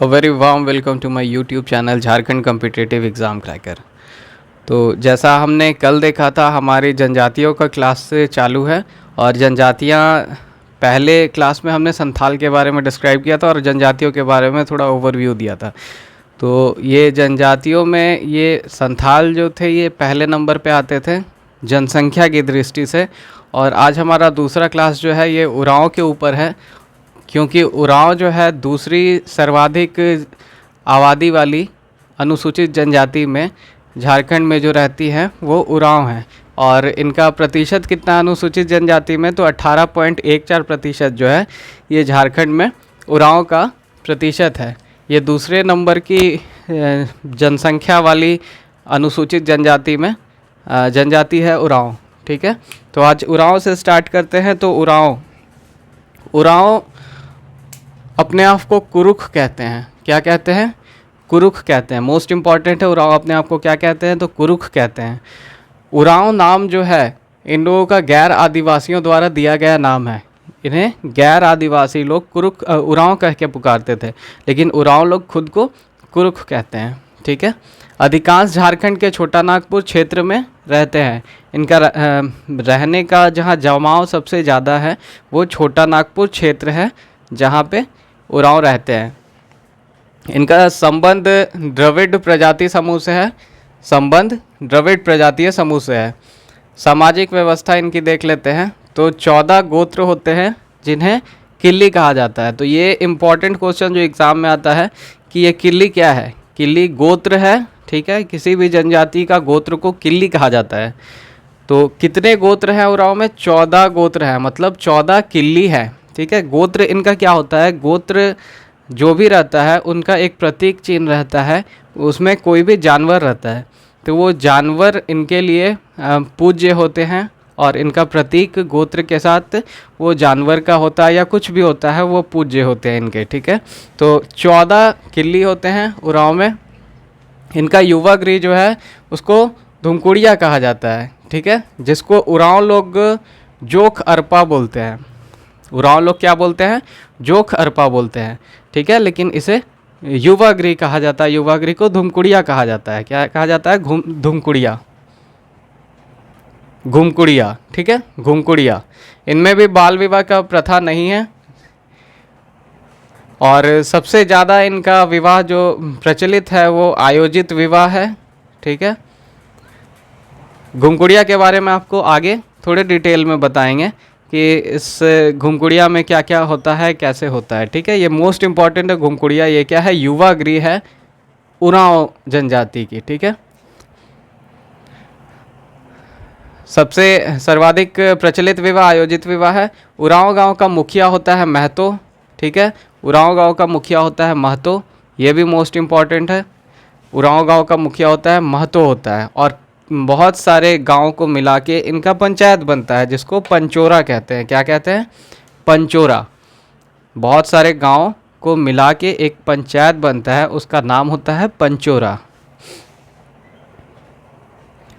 A very warm welcome to my YouTube channel Jharkhand competitive exam cracker. तो जैसा हमने कल देखा था, हमारी जनजातियों का क्लास से चालू है और जनजातियाँ पहले क्लास में हमने संथाल के बारे में डिस्क्राइब किया था और जनजातियों के बारे में थोड़ा ओवरव्यू दिया था। तो ये जनजातियों में ये संथाल जो थे ये पहले नंबर पे आते थे जनसंख्या की दृष्टि से। और आज हमारा दूसरा क्लास जो है ये उरांव के ऊपर है, क्योंकि उरांव जो है दूसरी सर्वाधिक आबादी वाली अनुसूचित जनजाति में झारखंड में जो रहती हैं वो उरांव हैं। और इनका प्रतिशत कितना अनुसूचित जनजाति में, तो 18.14% जो है ये झारखंड में उरांव का प्रतिशत है। ये दूसरे नंबर की जनसंख्या वाली अनुसूचित जनजाति में जनजाति है उरांव। ठीक है, तो आज उरांव से स्टार्ट करते हैं। तो उरांव अपने आप को कुरुख कहते हैं। क्या कहते हैं? कुरुख कहते हैं। मोस्ट इम्पॉर्टेंट है, उरांव अपने आप को क्या कहते हैं? तो कुरुख कहते हैं। उरांव नाम जो है इन लोगों का गैर आदिवासियों द्वारा दिया गया नाम है। इन्हें गैर आदिवासी लोग कुरुख उरांव कह के पुकारते थे, लेकिन उरांव लोग खुद को कुरुख कहते हैं। ठीक है, अधिकांश झारखंड के छोटा नागपुर क्षेत्र में रहते हैं। इनका रहने का जहाँ जमाव सबसे ज़्यादा है वो छोटा नागपुर क्षेत्र है, जहाँ पे उरांव रहते हैं। इनका संबंध द्रविड़ प्रजाति समूह से है। संबंध द्रविड़ प्रजातीय समूह से है। सामाजिक व्यवस्था इनकी देख लेते हैं। तो 14 गोत्र होते हैं जिन्हें किल्ली कहा जाता है। तो ये इम्पॉर्टेंट क्वेश्चन जो एग्ज़ाम में आता है कि ये किल्ली क्या है। किल्ली गोत्र है। ठीक है, किसी भी जनजाति का गोत्र को किल्ली कहा जाता है। तो कितने गोत्र हैं उरांव में? 14 गोत्र हैं, मतलब 14 किल्ली है। ठीक है, गोत्र इनका क्या होता है? गोत्र जो भी रहता है उनका एक प्रतीक चिन्ह रहता है, उसमें कोई भी जानवर रहता है तो वो जानवर इनके लिए पूज्य होते हैं और इनका प्रतीक गोत्र के साथ वो जानवर का होता है या कुछ भी होता है वो पूज्य होते हैं इनके। ठीक है, तो 14 किल्ली होते हैं उरांव में। इनका युवा गृह जो है उसको धुमकुड़िया कहा जाता है। ठीक है, जिसको उरांव लोग जोख अरपा बोलते हैं। उरांव लोग क्या बोलते हैं? जोख अरपा बोलते हैं। ठीक है, लेकिन इसे युवा गृह कहा जाता है। युवा गृह को धुमकुड़िया कहा जाता है। क्या कहा जाता है? धुमकुड़िया, घुमकुड़िया। ठीक है, घुमकुड़िया। इनमें भी बाल विवाह का प्रथा नहीं है और सबसे ज़्यादा इनका विवाह जो प्रचलित है वो आयोजित विवाह है। ठीक है, घुमकुड़िया के बारे में आपको आगे थोड़े डिटेल में बताएंगे कि इस घुमकुड़िया में क्या क्या होता है, कैसे होता है। ठीक है, ये मोस्ट इम्पॉर्टेंट है घुमकुड़िया। ये क्या है? युवा गृह है उरांव जनजाति की। ठीक है, सबसे सर्वाधिक प्रचलित विवाह आयोजित विवाह है। उरांव गांव का मुखिया होता है महतो। ठीक है, उरांव गांव का मुखिया होता है महतो। ये भी मोस्ट इम्पॉर्टेंट है। उरांव गांव का मुखिया होता है महतो होता है। और बहुत सारे गांव को मिला के इनका पंचायत बनता है, जिसको पंचोरा कहते हैं। क्या कहते हैं? पंचोरा। बहुत सारे गांव को मिला के एक पंचायत बनता है, उसका नाम होता है पंचोरा।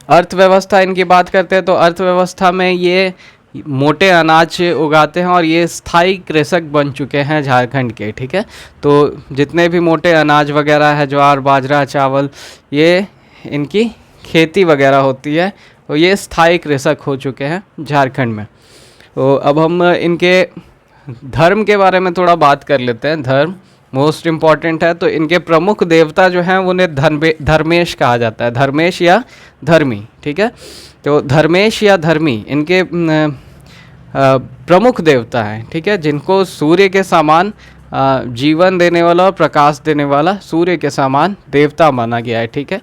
अर्थव्यवस्था इनकी बात करते हैं तो अर्थव्यवस्था में ये मोटे अनाज उगाते हैं और ये स्थायी कृषक बन चुके हैं झारखंड के। ठीक है, तो जितने भी मोटे अनाज वगैरह है, ज्वार बाजरा चावल, ये इनकी खेती वगैरह होती है, तो ये स्थायी कृषक हो चुके हैं झारखंड में। तो अब हम इनके धर्म के बारे में थोड़ा बात कर लेते हैं। धर्म मोस्ट इम्पॉर्टेंट है। तो इनके प्रमुख देवता जो हैं उन्हें धर्मेश कहा जाता है। धर्मेश या धर्मी। ठीक है, तो धर्मेश या धर्मी इनके प्रमुख देवता हैं। ठीक है, जिनको सूर्य के समान जीवन देने वाला और प्रकाश देने वाला सूर्य के समान देवता माना गया है। ठीक है,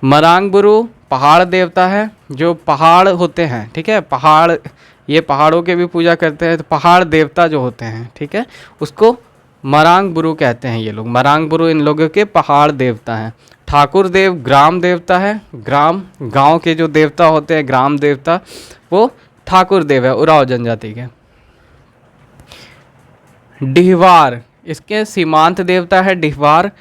मरांगबुरु पहाड़ देवता है, जो पहाड़ होते हैं। ठीक है, पहाड़, ये पहाड़ों के भी पूजा करते हैं। तो पहाड़ देवता जो होते हैं, ठीक है, उसको मरांगबुरु कहते हैं ये लोग। मरांगबुरु इन लोगों के पहाड़ देवता हैं। ठाकुर देव ग्राम देवता है। ग्राम, गांव के जो देवता होते हैं, ग्राम देवता, वो ठाकुर देव है उरांव जनजाति के। डिहवार, इसके सीमांत देवता है डिहवार।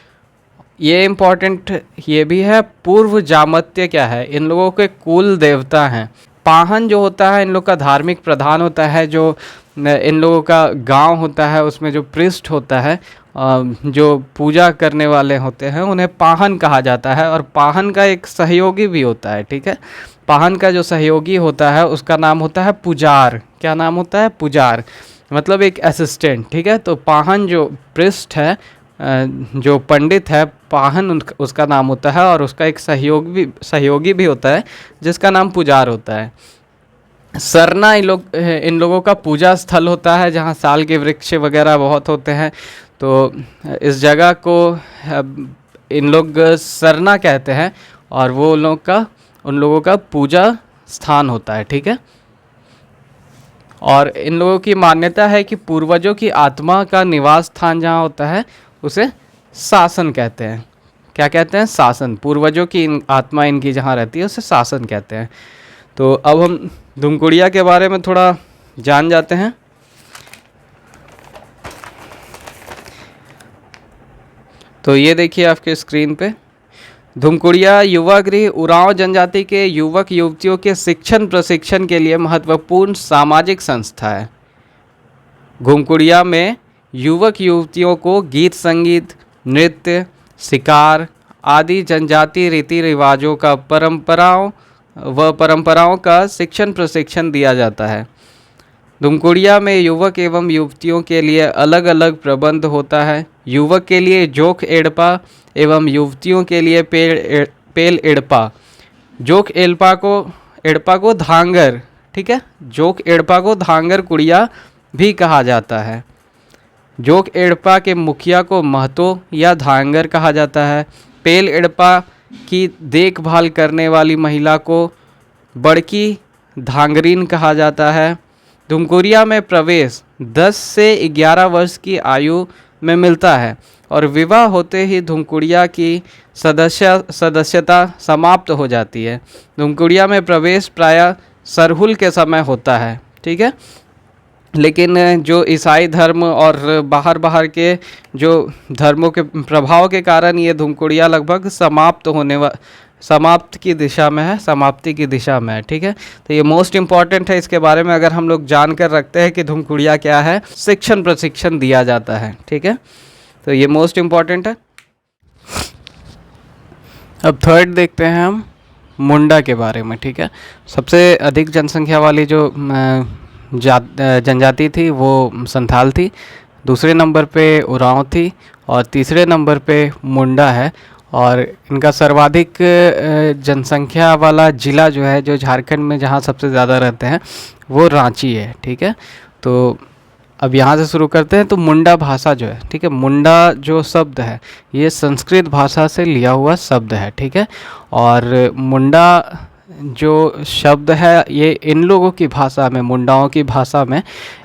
ये इम्पॉर्टेंट ये भी है। पूर्व जामत्य क्या है? इन लोगों के कुल देवता हैं। पाहन जो होता है इन लोग का धार्मिक प्रधान होता है। जो इन लोगों का गांव होता है उसमें जो पृष्ठ होता है जो पूजा करने वाले होते हैं उन्हें पाहन कहा जाता है, और पाहन का एक सहयोगी भी होता है, ठीक है। पाहन का जो सहयोगी होता है उसका नाम होता है पुजार। क्या नाम होता है? पुजार, मतलब एक असिस्टेंट, ठीक है। तो पाहन जो पृष्ठ है, जो पंडित है, पाहन उसका नाम होता है, और उसका एक सहयोगी भी होता है जिसका नाम पुजार होता है। सरना इन लोगों का पूजा स्थल होता है जहाँ साल के वृक्ष वगैरह बहुत होते हैं। तो इस जगह को इन लोग सरना कहते हैं, और वो उन लोगों का पूजा स्थान होता है, ठीक है। और इन लोगों की मान्यता है कि पूर्वजों की आत्मा का निवास स्थान जहाँ होता है उसे शासन कहते हैं। क्या कहते हैं? शासन। पूर्वजों की आत्मा इनकी जहाँ रहती है उसे शासन कहते हैं। तो अब हम धुमकुड़िया के बारे में थोड़ा जान जाते हैं। तो ये देखिए आपके स्क्रीन पे, धुमकुड़िया युवा गृह उरांव जनजाति के युवक युवतियों के शिक्षण प्रशिक्षण के लिए महत्वपूर्ण सामाजिक संस्था है। धुमकुड़िया में युवक युवतियों को गीत संगीत, नृत्य, शिकार आदि जनजातीय रीति रिवाजों का परंपराओं का शिक्षण प्रशिक्षण दिया जाता है। धुमकुड़िया में युवक एवं युवतियों के लिए अलग अलग प्रबंध होता है। युवक के लिए जोक एड़पा एवं युवतियों के लिए पेल एड़पा। जोक एड़पा को धांगर, ठीक है। जोक एड़पा को धांगर कुड़िया भी कहा जाता है। जोक एड़पा के मुखिया को महतो या धांगर कहा जाता है। पेल एड़पा की देखभाल करने वाली महिला को बड़की धांगरीन कहा जाता है। धुमकुड़िया में प्रवेश 10 से 11 वर्ष की आयु में मिलता है, और विवाह होते ही धुमकुड़िया की सदस्यता समाप्त हो जाती है। धुमकुड़िया में प्रवेश प्रायः सरहुल के समय होता है, ठीक है। लेकिन जो ईसाई धर्म और बाहर के जो धर्मों के प्रभाव के कारण ये धुमकुड़िया लगभग समाप्ति की दिशा में है, ठीक है। तो ये मोस्ट इम्पॉर्टेंट है। इसके बारे में अगर हम लोग जानकर रखते हैं कि धुमकुड़िया क्या है, शिक्षण प्रशिक्षण दिया जाता है, ठीक है। तो ये मोस्ट इम्पॉर्टेंट है। अब थर्ड देखते हैं हम मुंडा के बारे में, ठीक है। सबसे अधिक जनसंख्या वाली जो जनजाति थी वो संथाल थी, दूसरे नंबर पे उरांव थी, और तीसरे नंबर पे मुंडा है। और इनका सर्वाधिक जनसंख्या वाला ज़िला जो है, जो झारखंड में जहाँ सबसे ज़्यादा रहते हैं, वो रांची है, ठीक है। तो अब यहाँ से शुरू करते हैं। तो मुंडा भाषा जो है, ठीक है, मुंडा जो शब्द है ये संस्कृत भाषा से लिया हुआ शब्द है, ठीक है। और मुंडा जो शब्द है ये इन लोगों की भाषा में, मुंडाओं की भाषा में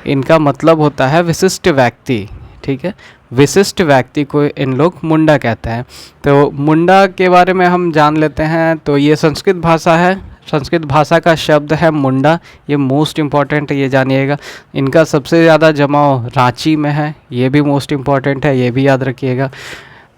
इनका मतलब होता है विशिष्ट व्यक्ति, ठीक है। विशिष्ट व्यक्ति को इन लोग मुंडा कहते हैं। तो मुंडा के बारे में हम जान लेते हैं। तो ये संस्कृत भाषा है, संस्कृत भाषा का शब्द है मुंडा, ये मोस्ट इम्पॉर्टेंट है, ये जानिएगा। इनका सबसे ज़्यादा जमाव रांची में है, ये भी मोस्ट इम्पॉर्टेंट है, ये भी याद रखिएगा।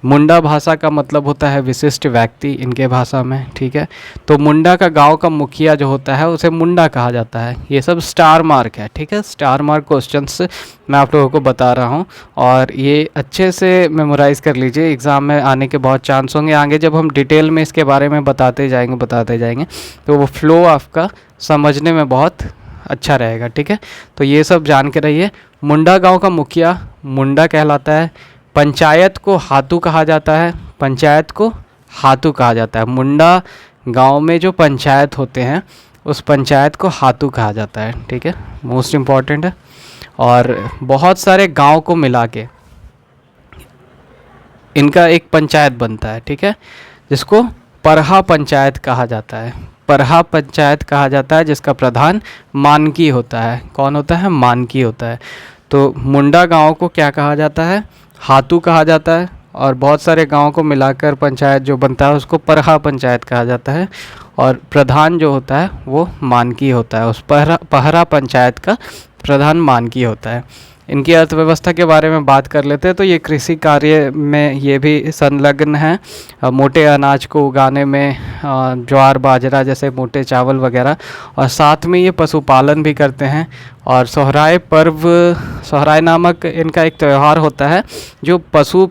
मुंडा भाषा का मतलब होता है विशिष्ट व्यक्ति इनके भाषा में, ठीक है। तो मुंडा का गांव का मुखिया जो होता है उसे मुंडा कहा जाता है। ये सब स्टार मार्क है, ठीक है। स्टार मार्क क्वेश्चंस मैं आप लोगों को बता रहा हूँ, और ये अच्छे से मेमोराइज़ कर लीजिए, एग्ज़ाम में आने के बहुत चांस होंगे। आगे जब हम डिटेल में इसके बारे में बताते जाएंगे तो वो फ्लो आपका समझने में बहुत अच्छा रहेगा, ठीक है। तो ये सब जान के रहिए। मुंडा गाँव का मुखिया मुंडा कहलाता है। पंचायत को हातू कहा जाता है, पंचायत को हातू कहा जाता है। मुंडा गांव में जो पंचायत होते हैं उस पंचायत को हातू कहा जाता है, ठीक है, मोस्ट इम्पॉर्टेंट है। और बहुत सारे गांव को मिला के इनका एक पंचायत बनता है, ठीक है, जिसको परहा पंचायत कहा जाता है। परहा पंचायत कहा जाता है, जिसका प्रधान मानकी होता है। कौन होता है? मानकी होता है। तो मुंडा गांव को क्या कहा जाता है? हातू कहा जाता है। और बहुत सारे गांव को मिलाकर पंचायत जो बनता है उसको परहा पंचायत कहा जाता है। और प्रधान जो होता है वो मानकी होता है। उस पहरा पंचायत का प्रधान मानकी होता है। इनकी अर्थव्यवस्था के बारे में बात कर लेते हैं तो ये कृषि कार्य में ये भी संलग्न है, मोटे अनाज को उगाने में, ज्वार बाजरा जैसे मोटे चावल वगैरह, और साथ में ये पशुपालन भी करते हैं। और सोहराय नामक इनका एक त्यौहार होता है जो पशु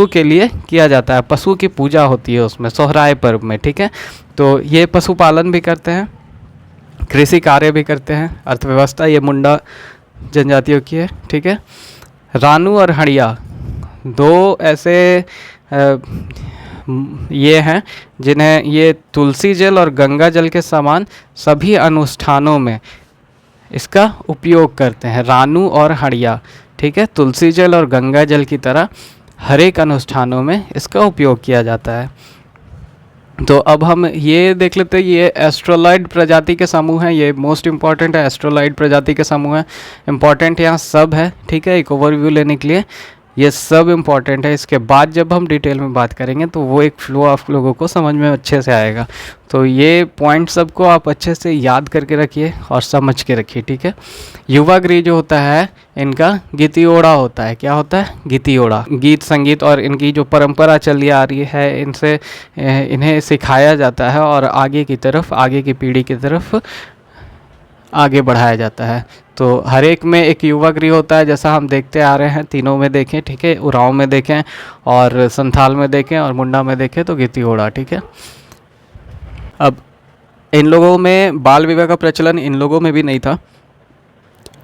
के लिए किया जाता है, पशु की पूजा होती है उसमें सोहराय पर्व में, ठीक है। तो ये पशुपालन भी करते हैं, कृषि कार्य भी करते हैं। अर्थव्यवस्था ये मुंडा जनजातियों की है, ठीक है। रानू और हड़िया दो ऐसे ये हैं जिन्हें ये तुलसी जल और गंगा जल के समान सभी अनुष्ठानों में इसका उपयोग करते हैं। रानू और हड़िया, ठीक है, तुलसी जल और गंगा जल की तरह हर एक अनुष्ठानों में इसका उपयोग किया जाता है। तो अब हम ये देख लेते हैं, ये एस्ट्रोलॉइड प्रजाति के समूह हैं, ये मोस्ट इम्पॉर्टेंट है, एस्ट्रोलॉइड प्रजाति के समूह हैं। इम्पॉर्टेंट यहाँ सब है, ठीक है, एक ओवरव्यू लेने के लिए ये सब इम्पॉर्टेंट है। इसके बाद जब हम डिटेल में बात करेंगे तो वो एक फ्लो आप लोगों को समझ में अच्छे से आएगा। तो ये पॉइंट सबको आप अच्छे से याद करके रखिए और समझ के रखिए, ठीक है। युवा गृह जो होता है इनका गीतियोड़ा होता है। क्या होता है? गीतियोड़ा। गीत संगीत और इनकी जो परंपरा चली आ रही है इनसे इन्हें सिखाया जाता है और आगे की पीढ़ी की तरफ आगे बढ़ाया जाता है। तो हर एक में एक युवा गृह होता है, जैसा हम देखते आ रहे हैं, तीनों में देखें, ठीक है, उरांव में देखें और संथाल में देखें और मुंडा में देखें तो गीतियोड़ा, ठीक है। अब इन लोगों में बाल विवाह का प्रचलन इन लोगों में भी नहीं था,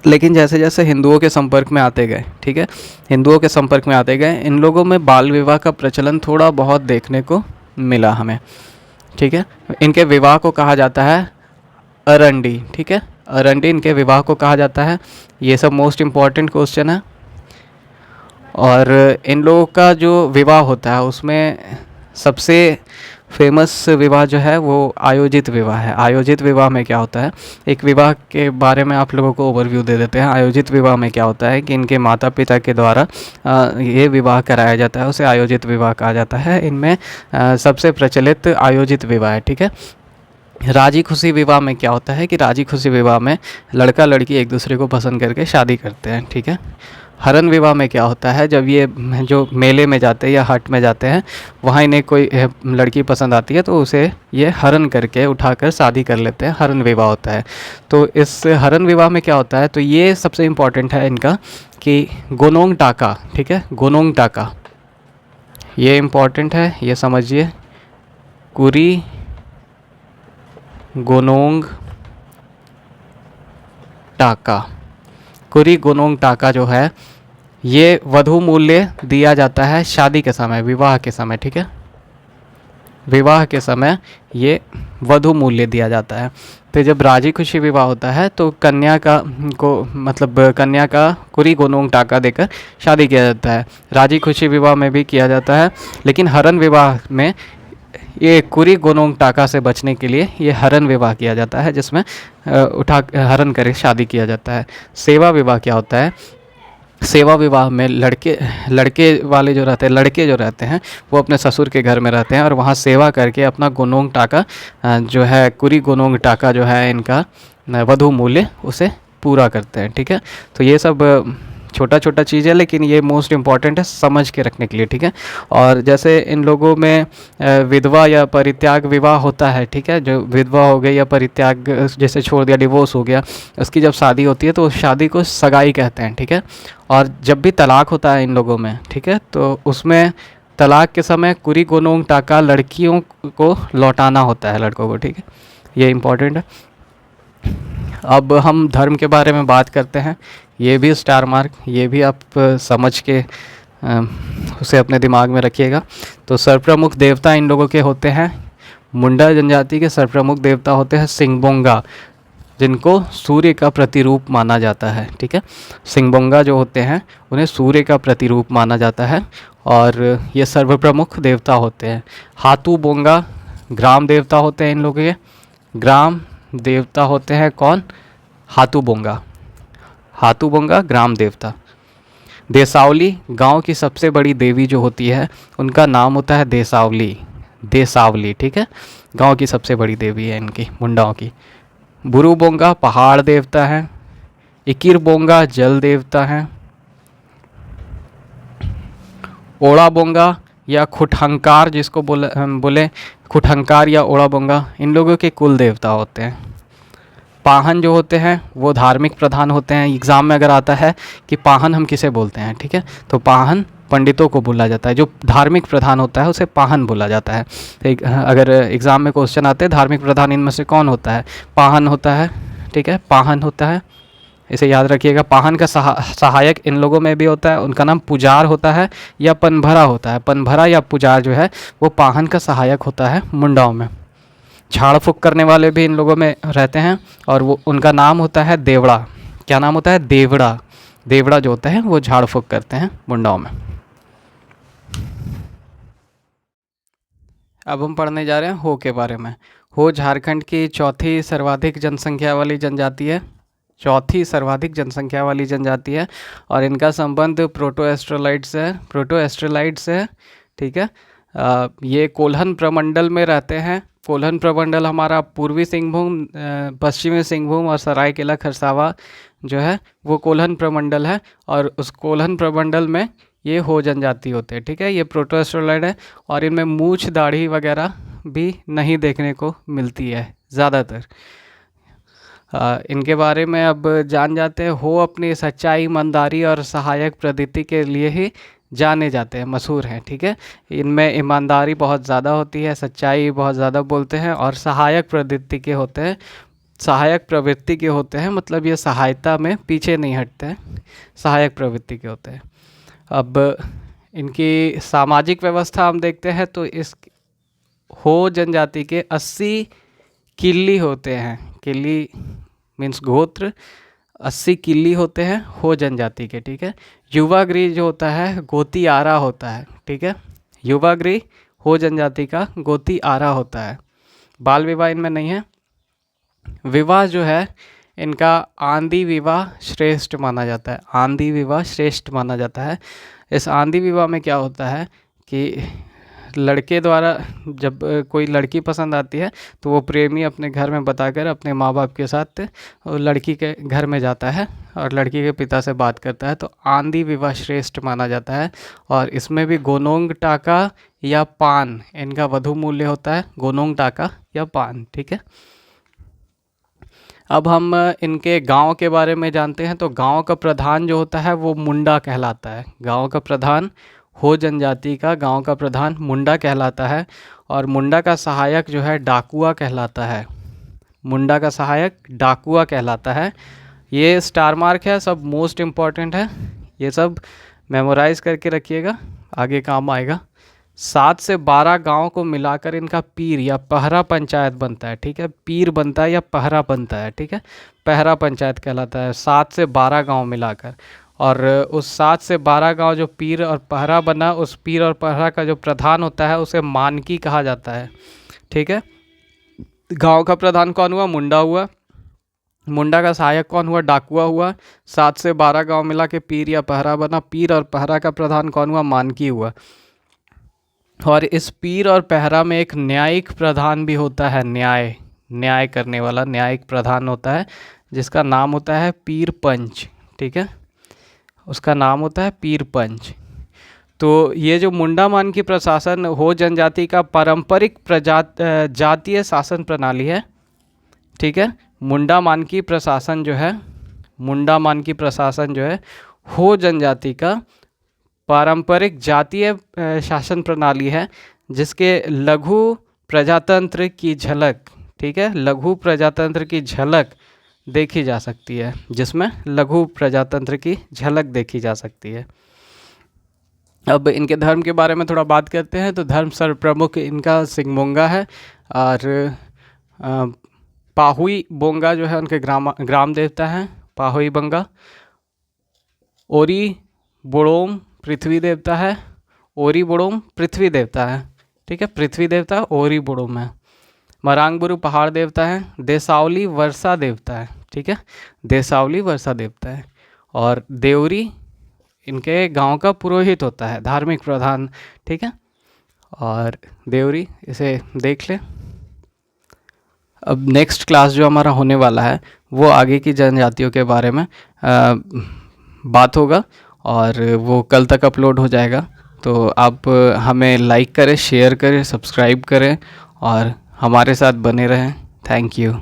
लेकिन जैसे जैसे हिंदुओं के संपर्क में आते गए, ठीक है, हिंदुओं के संपर्क में आते गए, इन लोगों में बाल विवाह का प्रचलन थोड़ा बहुत देखने को मिला हमें, ठीक है। इनके विवाह को कहा जाता है अरंडी, ठीक है, अरंडी इनके विवाह को कहा जाता है। ये सब मोस्ट इम्पॉर्टेंट क्वेश्चन है। और इन लोगों का जो विवाह होता है उसमें सबसे फेमस विवाह जो है वो आयोजित विवाह है। आयोजित विवाह में क्या होता है, एक विवाह के बारे में आप लोगों को ओवरव्यू दे देते हैं। आयोजित विवाह में क्या होता है कि इनके माता पिता के द्वारा ये विवाह कराया जाता है, उसे आयोजित विवाह कहा जाता है। इनमें सबसे प्रचलित आयोजित विवाह है, ठीक है। राजी खुशी विवाह में क्या होता है कि राजी खुशी विवाह में लड़का लड़की एक दूसरे को पसंद करके शादी करते हैं, ठीक है। हरण विवाह में क्या होता है, जब ये जो मेले में जाते हैं या हट में जाते हैं वहाँ इन्हें कोई लड़की पसंद आती है तो उसे ये हरण करके उठाकर शादी कर लेते हैं, हरण विवाह होता है। तो इस हरण विवाह में क्या होता है, तो ये सबसे इम्पॉर्टेंट है इनका कि गोनोंग टाका, ठीक है, गोनोंग टाका ये इम्पॉर्टेंट है, ये समझिए। कुरी गोनोंग टाका, कुरी गोनोंग टाका जो है ये वधू मूल्य दिया जाता है शादी के समय, विवाह के समय, ठीक है, विवाह के समय ये वधू मूल्य दिया जाता है। तो जब राजी खुशी विवाह होता है तो कन्या का कुरी गोनोंग टाका देकर शादी किया जाता है। राजी खुशी विवाह में भी किया जाता है, लेकिन हरण विवाह में ये कुरी गोनोंग टाका से बचने के लिए ये हरण विवाह किया जाता है, जिसमें हरण करके शादी किया जाता है। सेवा विवाह क्या होता है, सेवा विवाह में लड़के जो रहते हैं वो अपने ससुर के घर में रहते हैं और वहाँ सेवा करके अपना गोनोंग टाका जो है, कुरी गोनोंग टाका जो है इनका वधू मूल्य उसे पूरा करते हैं, ठीक है। तो ये सब छोटा छोटा चीज़ है, लेकिन ये मोस्ट इम्पॉर्टेंट है समझ के रखने के लिए, ठीक है। और जैसे इन लोगों में विधवा या परित्याग विवाह होता है, ठीक है, जो विधवा हो गई या परित्याग जैसे छोड़ दिया, डिवोर्स हो गया, उसकी जब शादी होती है तो उस शादी को सगाई कहते हैं, ठीक है। और जब भी तलाक होता है इन लोगों में, ठीक है, तो उसमें तलाक के समय कुरी गोनोंग टाका लड़कियों को लौटाना होता है लड़कों को, ठीक है, ये इम्पॉर्टेंट है। अब हम धर्म के बारे में बात करते हैं, ये भी स्टार मार्क, ये भी आप समझ के उसे अपने दिमाग में रखिएगा। तो सर्वप्रमुख देवता इन लोगों के होते हैं, मुंडा जनजाति के सर्वप्रमुख देवता होते हैं सिंगबोंगा, जिनको सूर्य का प्रतिरूप माना जाता है, ठीक है। सिंगबोंगा जो होते हैं उन्हें सूर्य का प्रतिरूप माना जाता है और ये सर्वप्रमुख देवता होते हैं। हाथू बोंगा ग्राम देवता होते हैं इन लोगों के, ग्राम देवता होते हैं कौन, हाथू बोंगा ग्राम देवता। देसावली गांव की सबसे बड़ी देवी जो होती है उनका नाम होता है देसावली, ठीक है, गांव की सबसे बड़ी देवी है इनकी मुंडाओं की। बुरू बोंगा पहाड़ देवता है, इकिर बोंगा जल देवता हैं। ओड़ा बोंगा या खुटहंकार जिसको बोले खुटहंकार या ओड़ा बोंगा, इन लोगों के कुल देवता होते हैं। पाहन जो होते हैं वो धार्मिक प्रधान होते हैं। एग्ज़ाम में अगर आता है कि पाहन हम किसे बोलते हैं, ठीक है, तो पाहन पंडितों को बोला जाता है। जो धार्मिक प्रधान होता है उसे पाहन बोला जाता है। अगर एग्ज़ाम में क्वेश्चन आते हैं धार्मिक प्रधान इनमें से कौन होता है, पाहन होता है, ठीक है, पाहन होता है, इसे याद रखिएगा। पाहन का सहायक इन लोगों में भी होता है, उनका नाम पुजार होता है या पनभरा होता है। पनभरा या पुजार जो है वो पाहन का सहायक होता है मुंडाओं में। झाड़ फूँक करने वाले भी इन लोगों में रहते हैं और वो उनका नाम होता है देवड़ा। क्या नाम होता है? देवड़ा। देवड़ा जो होता है वो झाड़ फूँक करते हैं मुंडाओं में। अब हम पढ़ने जा रहे हैं हो के बारे में। हो झारखंड की चौथी सर्वाधिक जनसंख्या वाली जनजाति है। चौथी सर्वाधिक जनसंख्या वाली जनजाति है और इनका संबंध प्रोटोएस्ट्रोलाइट से है। प्रोटोएस्ट्रोलाइट से है, ठीक है। ये कोल्हन प्रमंडल में रहते हैं। कोल्हन प्रमंडल हमारा पूर्वी सिंहभूम, पश्चिमी सिंहभूम और सरायकेला खरसावा जो है वो कोल्हन प्रमंडल है और उस कोल्हन प्रमंडल में ये हो जनजाति होते हैं, ठीक है। ये प्रोटोएस्ट्रोलाइट है और इनमें मूछ दाढ़ी वगैरह भी नहीं देखने को मिलती है ज़्यादातर। इनके बारे में अब जान जाते हैं। हो अपनी सच्चाई, ईमानदारी और सहायक प्रवृत्ति के लिए ही जाने जाते हैं, मशहूर हैं, ठीक है। इनमें ईमानदारी बहुत ज़्यादा होती है, सच्चाई बहुत ज़्यादा बोलते हैं और सहायक प्रवृत्ति के होते हैं। सहायक प्रवृत्ति के होते हैं मतलब ये सहायता में पीछे नहीं हटते हैं, सहायक प्रवृत्ति के होते हैं। अब इनकी सामाजिक व्यवस्था हम देखते हैं तो इस हो जनजाति के 80 किल्ली होते हैं। किल्ली मीन्स गोत्र, 80 किल्ली होते हैं हो जनजाति के, ठीक है। युवागृह जो होता है गोती आरा होता है, ठीक है। युवागृह हो जनजाति का गोती आरा होता है। बाल विवाह इनमें नहीं है। विवाह जो है इनका आंधी विवाह श्रेष्ठ माना जाता है। आंधी विवाह श्रेष्ठ माना जाता है। इस आंधी विवाह में क्या होता है कि लड़के द्वारा जब कोई लड़की पसंद आती है तो वो प्रेमी अपने घर में बताकर अपने माँ बाप के साथ लड़की के घर में जाता है और लड़की के पिता से बात करता है, तो आंधी विवाह श्रेष्ठ माना जाता है। और इसमें भी गोनोंग टाका या पान इनका वधु मूल्य होता है। गोनोंग टाका या पान, ठीक है। अब हम इनके गांव के बारे में जानते हैं। तो गांव का प्रधान जो होता है वो मुंडा कहलाता है। गांव का प्रधान हो जनजाति का गांव का प्रधान मुंडा कहलाता है और मुंडा का सहायक जो है डाकुआ कहलाता है। मुंडा का सहायक डाकुआ कहलाता है। ये स्टार मार्क है, सब मोस्ट इम्पॉर्टेंट है, ये सब मेमोराइज करके रखिएगा, आगे काम आएगा। 7 से 12 गांव को मिलाकर इनका पीर या पहरा पंचायत बनता है, ठीक है। पीर बनता है या पहरा बनता है, ठीक है। पहरा पंचायत कहलाता है 7 से 12 गांव मिलाकर। और उस 7 से 12 गांव जो पीर और पहरा बना, उस पीर और पहरा का जो प्रधान होता है उसे मानकी कहा जाता है, ठीक है। गांव का प्रधान कौन हुआ? मुंडा हुआ। मुंडा का सहायक कौन हुआ? डाकुआ हुआ। 7 से 12 गांव मिला के पीर या पहरा बना। पीर और पहरा का प्रधान कौन हुआ? मानकी हुआ। और इस पीर और पहरा में एक न्यायिक प्रधान भी होता है। न्याय करने वाला न्यायिक प्रधान होता है जिसका नाम होता है पीर पंच, ठीक है। उसका नाम होता है पीर पंच। तो ये जो मुंडा मान की प्रशासन हो जनजाति का पारंपरिक जातीय शासन प्रणाली है, ठीक है। मुंडा मान की प्रशासन जो है, मुंडा मान की प्रशासन जो है हो जनजाति का पारंपरिक जातीय शासन प्रणाली है जिसके लघु प्रजातंत्र की झलक, ठीक है, लघु प्रजातंत्र की झलक देखी जा सकती है, जिसमें लघु प्रजातंत्र की झलक देखी जा सकती है। अब इनके धर्म के बारे में थोड़ा बात करते हैं। तो धर्म सर्वप्रमुख इनका सिंगमोंगा है और पाहुई बोंगा जो है उनके ग्राम देवता हैं, पाहुई बोंगा। ओरी बोड़ोम पृथ्वी देवता है। ओरी बोड़ोम पृथ्वी देवता है, ठीक है। पृथ्वी देवता ओरी बोड़ोम है। मरांगबुरु पहाड़ देवता है। देसावली वर्षा देवता है, ठीक है। देसावली वर्षा देवता है। और देवरी इनके गांव का पुरोहित होता है, धार्मिक प्रधान, ठीक है। और देवरी इसे देख ले। अब नेक्स्ट क्लास जो हमारा होने वाला है वो आगे की जनजातियों के बारे में बात होगा और वो कल तक अपलोड हो जाएगा। तो आप हमें लाइक करें, शेयर करें, सब्सक्राइब करें और हमारे साथ बने रहें। Thank you.